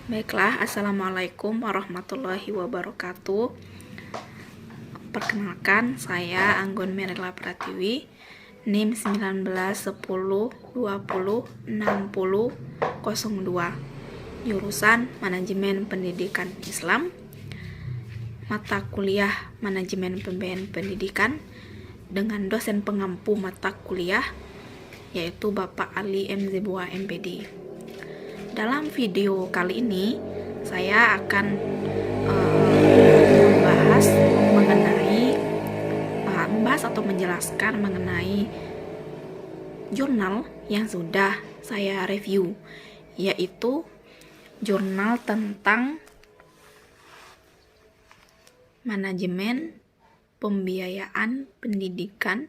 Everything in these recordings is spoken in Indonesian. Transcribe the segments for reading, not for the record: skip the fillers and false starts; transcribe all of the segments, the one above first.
Baiklah, Assalamualaikum warahmatullahi wabarakatuh. Perkenalkan, saya Anggun Merila Pratiwi, NIM 1910206002, jurusan Manajemen Pendidikan Islam, mata kuliah Manajemen Pembiayaan Pendidikan, dengan dosen pengampu mata kuliah yaitu Bapak Ali M. Zebua MPD. Dalam video kali ini saya akan membahas atau menjelaskan mengenai jurnal yang sudah saya review, yaitu jurnal tentang manajemen pembiayaan pendidikan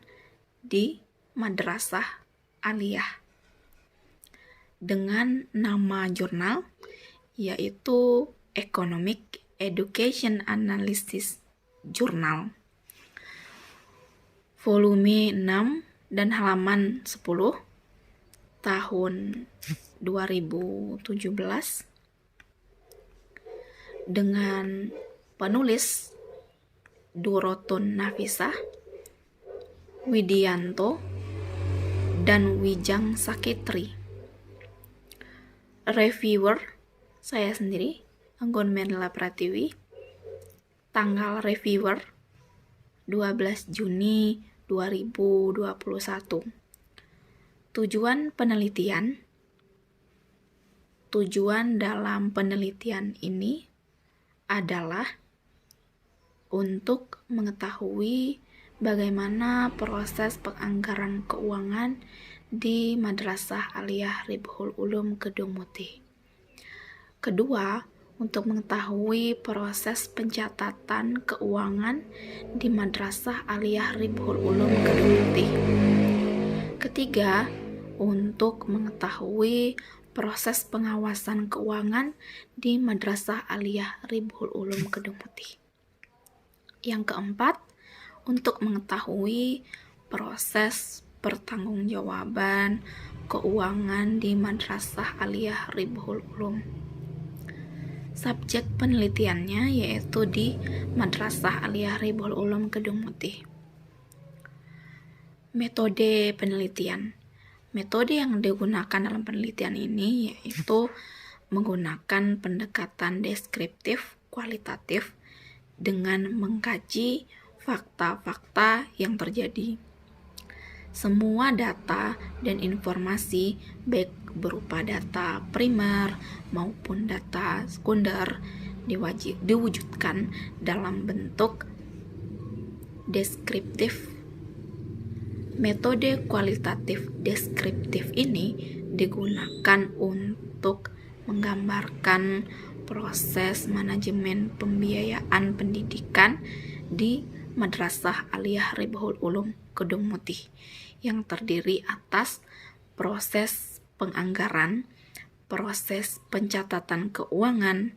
di Madrasah Aliyah, dengan nama jurnal yaitu Economic Education Analysis Journal, volume 6 dan halaman 10 tahun 2017, dengan penulis Durotun Nafisah, Widianto, dan Wijang Sakitri. Reviewer saya sendiri, Anggun Merila Pratiwi. Tanggal reviewer 12 Juni 2021. Tujuan dalam penelitian ini adalah untuk mengetahui bagaimana proses penganggaran keuangan di Madrasah Aliyah Ribhul Ulum Kedung Mutih. Kedua, untuk mengetahui proses pencatatan keuangan di Madrasah Aliyah Ribhul Ulum Kedung Mutih. Ketiga, untuk mengetahui proses pengawasan keuangan di Madrasah Aliyah Ribhul Ulum Kedung Mutih. Yang keempat, untuk mengetahui proses pertanggungjawaban keuangan di Madrasah Aliyah Ribhul Ulum. Subjek penelitiannya yaitu di Madrasah Aliyah Ribhul Ulum Kedung Mutih. Metode penelitian. Metode yang digunakan dalam penelitian ini yaitu menggunakan pendekatan deskriptif kualitatif dengan mengkaji fakta-fakta yang terjadi. Semua data dan informasi, baik berupa data primer maupun data sekunder, diwujudkan dalam bentuk deskriptif. Metode kualitatif deskriptif ini digunakan untuk menggambarkan proses manajemen pembiayaan pendidikan di Madrasah Aliyah Ribhul Ulum Kedung Mutih, yang terdiri atas proses penganggaran, proses pencatatan keuangan,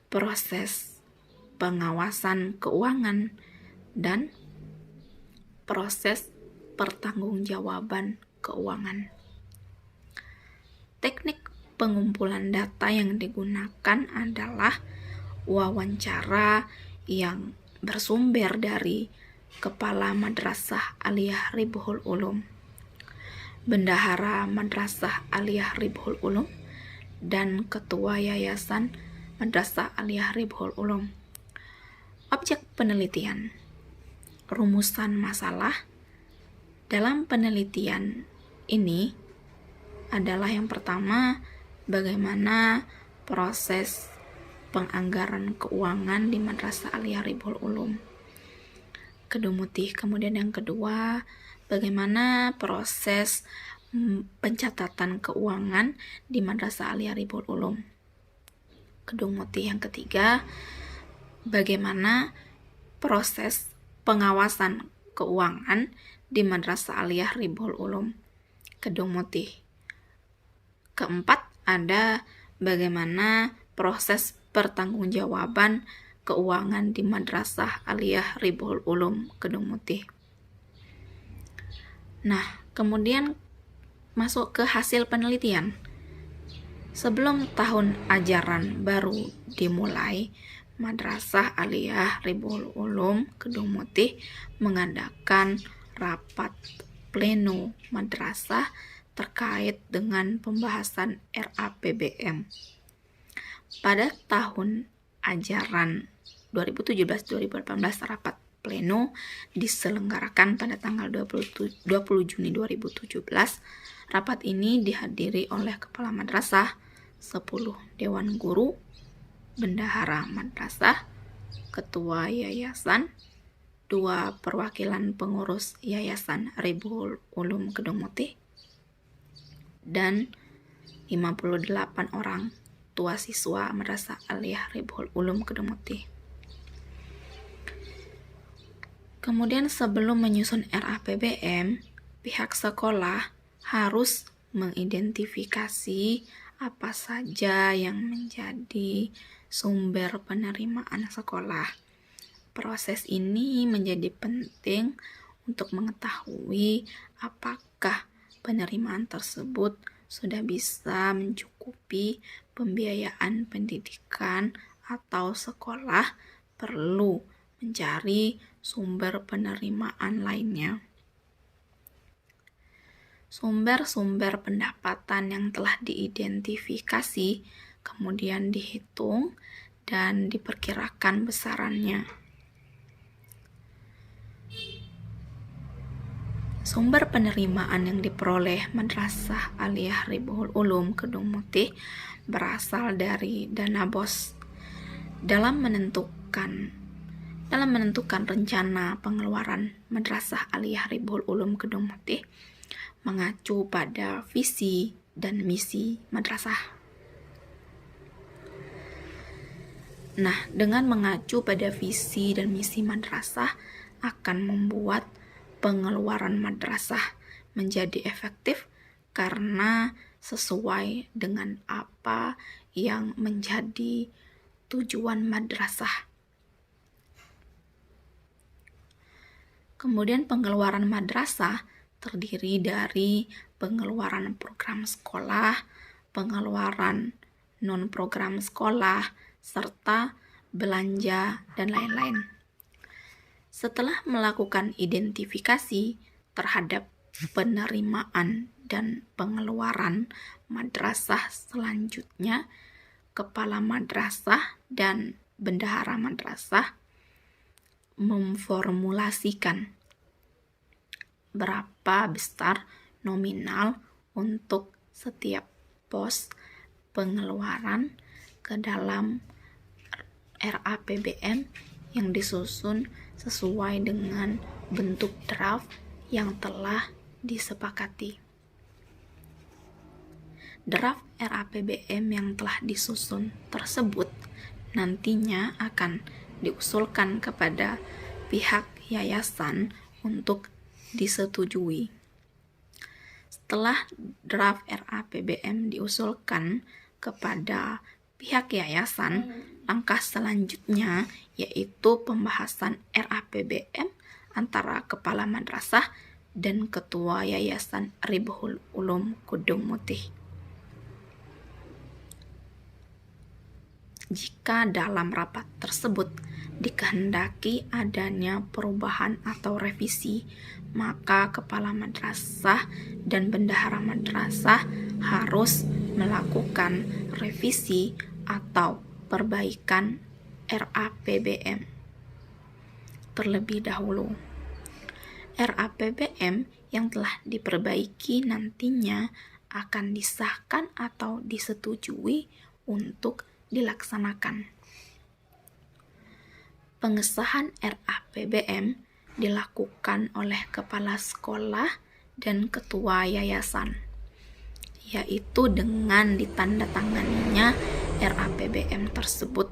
proses pengawasan keuangan, dan proses pertanggungjawaban keuangan. Teknik pengumpulan data yang digunakan adalah wawancara yang bersumber dari Kepala Madrasah Aliyah Ribhul Ulum, Bendahara Madrasah Aliyah Ribhul Ulum, dan Ketua Yayasan Madrasah Aliyah Ribhul Ulum. Objek penelitian, rumusan masalah. Dalam penelitian ini adalah yang pertama, bagaimana proses penganggaran keuangan di Madrasah Aliyah Ribhul Ulum Kedung Mutih. Kemudian yang kedua, bagaimana proses pencatatan keuangan di Madrasah Aliyah Ribhul Ulum Kedung Mutih. Yang ketiga, bagaimana proses pengawasan keuangan di Madrasah Aliyah Ribhul Ulum Kedung Mutih. Keempat, ada bagaimana proses pertanggungjawaban keuangan di Madrasah Aliyah Ribhul Ulum Kedung Mutih. Nah, kemudian masuk ke hasil penelitian. Sebelum tahun ajaran baru dimulai, Madrasah Aliyah Ribhul Ulum Kedung Mutih mengadakan rapat pleno madrasah terkait dengan pembahasan RAPBM. Pada tahun ajaran 2017-2018, rapat pleno diselenggarakan pada tanggal 20 Juni 2017. Rapat ini dihadiri oleh Kepala Madrasah, 10 Dewan Guru, Bendahara Madrasah, Ketua Yayasan, 2 perwakilan pengurus Yayasan Ribhul Ulum Kedung Mutih, dan 58 orang tua siswa Madrasah Aliyah Ribhul Ulum Kedung Mutih. Kemudian sebelum menyusun RAPBM, pihak sekolah harus mengidentifikasi apa saja yang menjadi sumber penerimaan sekolah. Proses ini menjadi penting untuk mengetahui apakah penerimaan tersebut sudah bisa mencukupi pembiayaan pendidikan atau sekolah perlu mencari sumber penerimaan lainnya. Sumber-sumber pendapatan yang telah diidentifikasi kemudian dihitung dan diperkirakan besarannya. Sumber penerimaan yang diperoleh Madrasah Aliyah Ribhul Ulum Kedung Mutih berasal dari dana BOS. Dalam menentukan rencana pengeluaran Madrasah Aliyah Ribhul Ulum Kedung Mutih mengacu pada visi dan misi madrasah. Nah, dengan mengacu pada visi dan misi madrasah akan membuat pengeluaran madrasah menjadi efektif karena sesuai dengan apa yang menjadi tujuan madrasah. Kemudian pengeluaran madrasah terdiri dari pengeluaran program sekolah, pengeluaran non-program sekolah, serta belanja dan lain-lain. Setelah melakukan identifikasi terhadap penerimaan dan pengeluaran madrasah, selanjutnya kepala madrasah dan bendahara madrasah memformulasikan berapa besar nominal untuk setiap pos pengeluaran ke dalam RAPBM yang disusun sesuai dengan bentuk draft yang telah disepakati. Draft RAPBM yang telah disusun tersebut nantinya akan diusulkan kepada pihak yayasan untuk disetujui. Setelah draft RAPBM diusulkan kepada pihak yayasan, langkah selanjutnya yaitu pembahasan RAPBM antara kepala madrasah dan ketua Yayasan Ribhul Ulum Kedung Mutih. Jika dalam rapat tersebut dikehendaki adanya perubahan atau revisi, maka kepala madrasah dan bendahara madrasah harus melakukan revisi atau perbaikan RAPBM terlebih dahulu. RAPBM yang telah diperbaiki nantinya akan disahkan atau disetujui untuk dilaksanakan. Pengesahan RAPBM dilakukan oleh kepala sekolah dan ketua yayasan, yaitu dengan ditandatanganinya RAPBM tersebut,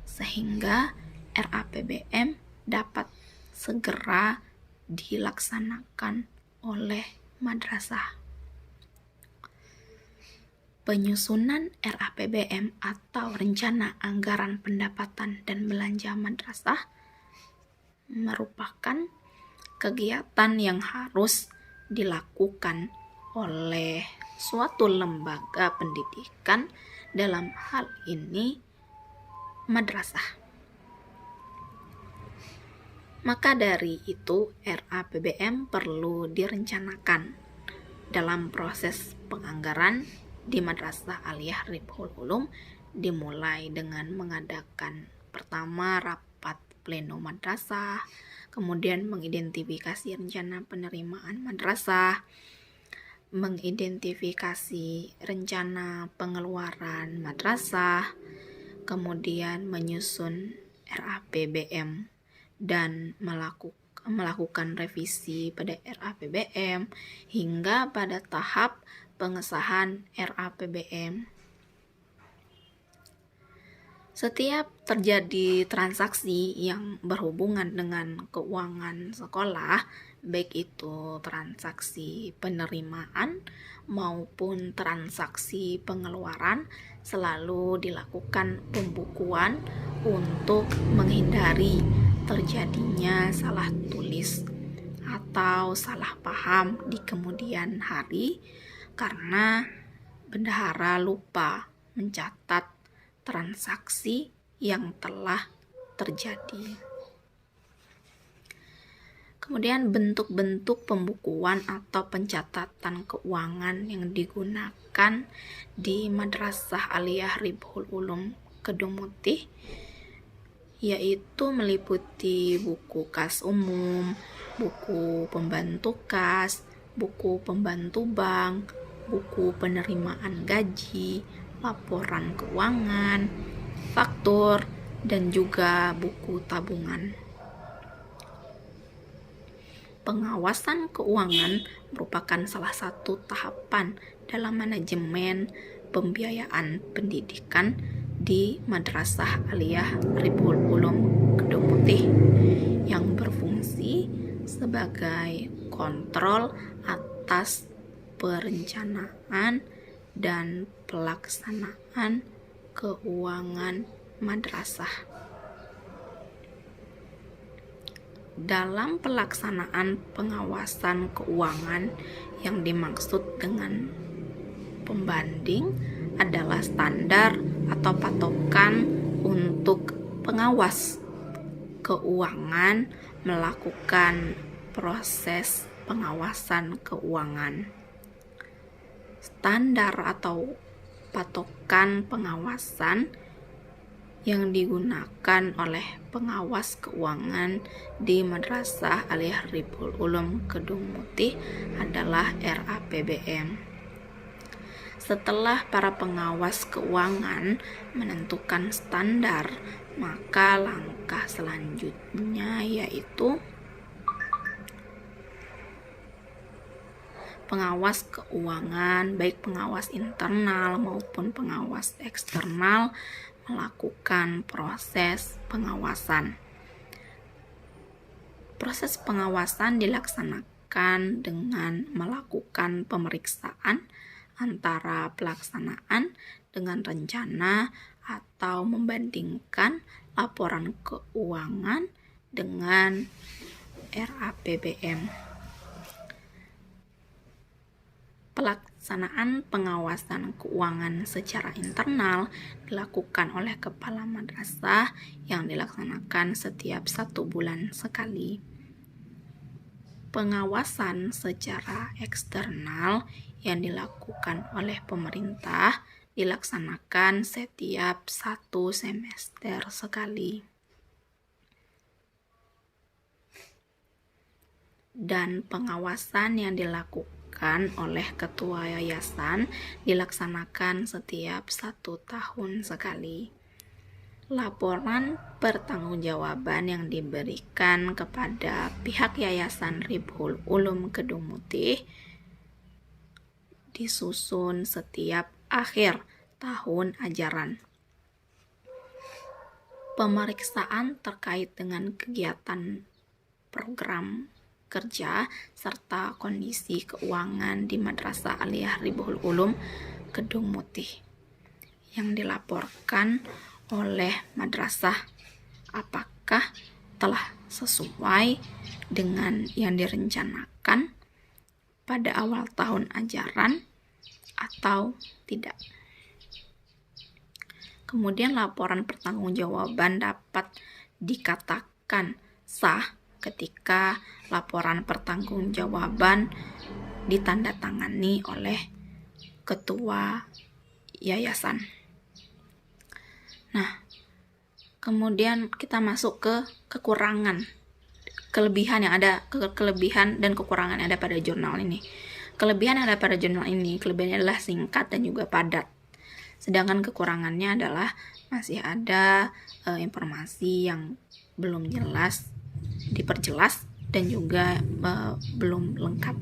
sehingga RAPBM dapat segera dilaksanakan oleh madrasah. Penyusunan RAPBM atau rencana anggaran pendapatan dan belanja madrasah merupakan kegiatan yang harus dilakukan oleh suatu lembaga pendidikan, dalam hal ini madrasah. Maka dari itu RAPBM perlu direncanakan dalam proses penganggaran di Madrasah Aliyah Ribhul Ulum, dimulai dengan mengadakan pertama rapat pleno madrasah, kemudian mengidentifikasi rencana penerimaan madrasah, mengidentifikasi rencana pengeluaran madrasah, kemudian menyusun RAPBM dan melakukan revisi pada RAPBM hingga pada tahap pengesahan RAPBM. Setiap terjadi transaksi yang berhubungan dengan keuangan sekolah, baik itu transaksi penerimaan maupun transaksi pengeluaran, selalu dilakukan pembukuan untuk menghindari terjadinya salah tulis atau salah paham di kemudian hari karena bendahara lupa mencatat transaksi yang telah terjadi. Kemudian bentuk-bentuk pembukuan atau pencatatan keuangan yang digunakan di Madrasah Aliyah Ribhul Ulum Kedung Mutih yaitu meliputi buku kas umum, buku pembantu kas, buku pembantu bank, buku penerimaan gaji, laporan keuangan, faktur, dan juga buku tabungan. Pengawasan keuangan merupakan salah satu tahapan dalam manajemen pembiayaan pendidikan di Madrasah Aliyah Ribhul Ulum Kedung Mutih yang berfungsi sebagai kontrol atas perencanaan dan pelaksanaan keuangan madrasah. Dalam pelaksanaan pengawasan keuangan yang dimaksud dengan pembanding adalah standar atau patokan untuk pengawas keuangan melakukan proses pengawasan keuangan. Standar atau patokan pengawasan yang digunakan oleh pengawas keuangan di Madrasah Aliyah Ribhul Ulum Kedung Mutih adalah RAPBM. Setelah para pengawas keuangan menentukan standar, maka langkah selanjutnya yaitu pengawas keuangan, baik pengawas internal maupun pengawas eksternal, melakukan proses pengawasan. Proses pengawasan dilaksanakan dengan melakukan pemeriksaan antara pelaksanaan dengan rencana atau membandingkan laporan keuangan dengan RAPBM. Pelaksanaan pengawasan keuangan secara internal dilakukan oleh kepala madrasah yang dilaksanakan setiap 1 bulan sekali. Pengawasan secara eksternal yang dilakukan oleh pemerintah dilaksanakan setiap 1 semester sekali. Dan pengawasan yang dilakukan oleh ketua yayasan dilaksanakan setiap 1 tahun sekali. Laporan pertanggungjawaban yang diberikan kepada pihak Yayasan Ribhul Ulum Kedung Mutih disusun setiap akhir tahun ajaran. Pemeriksaan terkait dengan kegiatan program kerja serta kondisi keuangan di Madrasah Aliyah Ribhul Ulum Kedung Mutih yang dilaporkan oleh madrasah apakah telah sesuai dengan yang direncanakan pada awal tahun ajaran atau tidak. Kemudian laporan pertanggungjawaban dapat dikatakan sah ketika laporan pertanggungjawaban ditandatangani oleh ketua yayasan. Nah, kemudian kita masuk ke kekurangan, kelebihan dan kekurangan yang ada pada jurnal ini. Kelebihan yang ada pada jurnal ini, kelebihannya adalah singkat dan juga padat. Sedangkan kekurangannya adalah masih ada informasi yang belum jelas, diperjelas, dan juga belum lengkap.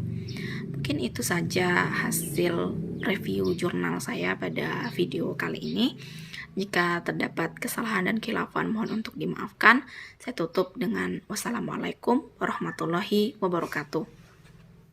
Mungkin itu saja hasil review jurnal saya pada video kali ini. Jika terdapat kesalahan dan khilafan, mohon untuk dimaafkan. Saya tutup dengan wassalamualaikum warahmatullahi wabarakatuh.